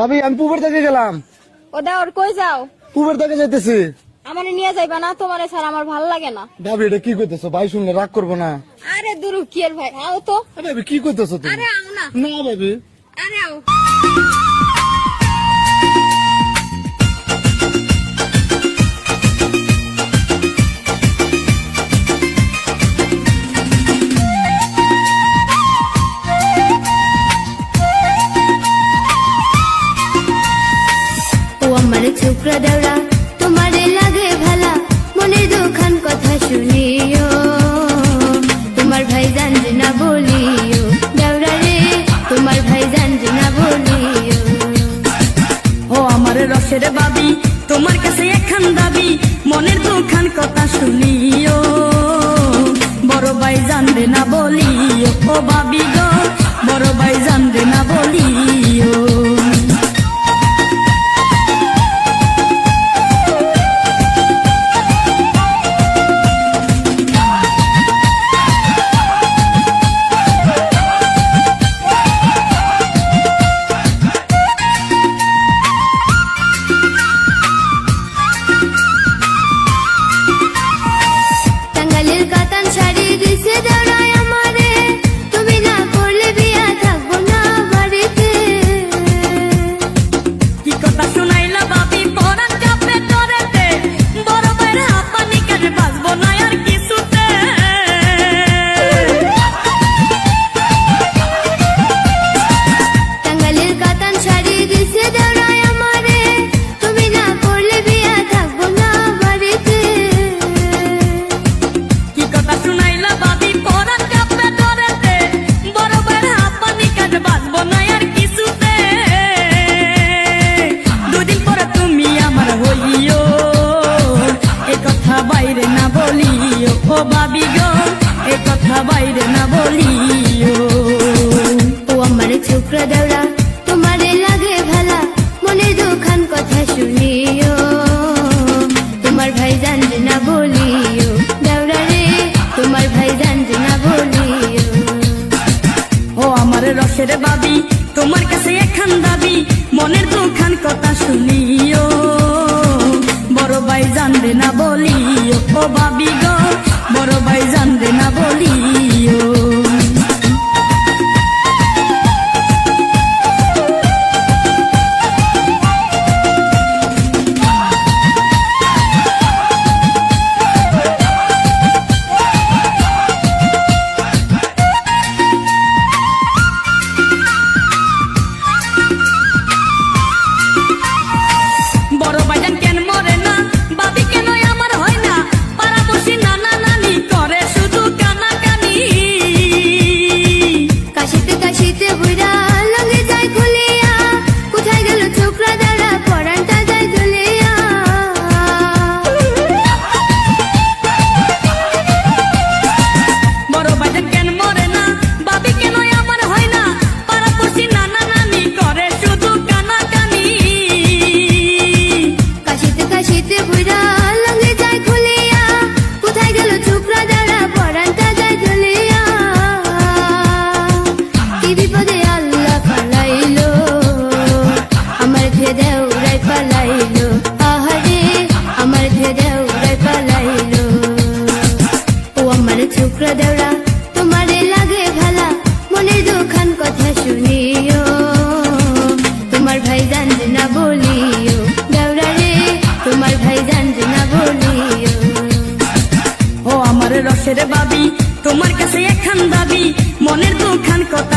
ভাবি আমি পুবের থেকে গেলাম। ও দাওর কই যাও? পুবের থেকে যাইতেছি। আমারে নিয়ে যাইবা না? তোমারে স্যার আমার ভালো লাগে না। ভাবি এটা কি করতেছো? ভাই শুনলে রাগ করবো না? আরে দুরু কি এর ভাই, আও তো। ভাবি কি করতেছো তুমি? আরে আও না। না ভাবি। আরে আও। ছোকরা দেওরা তোমারে লাগে ভালা, মনের দুখান কথা শুনিও, তোমার ভাই জানবে না বলিও, দেওরা রে তোমার ভাই জানবে না বলিও। ও আমার রসের বাবি, তোমার কাছে একখান দাবি, মনের দুখান কথা শুনিও, বড় ভাই জানবে না বলিও। ও বাবি গো, বড় ভাই জানবে না বলিও। ও বাবি গো, এ কথা বাইরে না বলিও। ও আমার ছোকরা দেওরা তোমারে লাগে ভালা, মনের দুখান কথা শুনিও, তোমার ভাই জানবে না বলিও, দেওরা রে তোমার ভাই জানবে না বলিও। ও আমার রসের বাবি, তোমার কাছে একখান দাবি, মনের দুখান কথা শুনিও, বড় ভাই জানবে না বলিও। ও বাবি গো, বড় ভাই জানবে না বলিও। ছোকরা দেওরা তোমারে লাগে ভালা, মনের দুখান কথা শুনিও, তোমার ভাই জানবে না বলিও, দেওরা রে তোমার ভাই জানবে না বলিও। ও আমার রসের বাবি, তোমার কাছে একখান দাবি, মনের দুখান কথা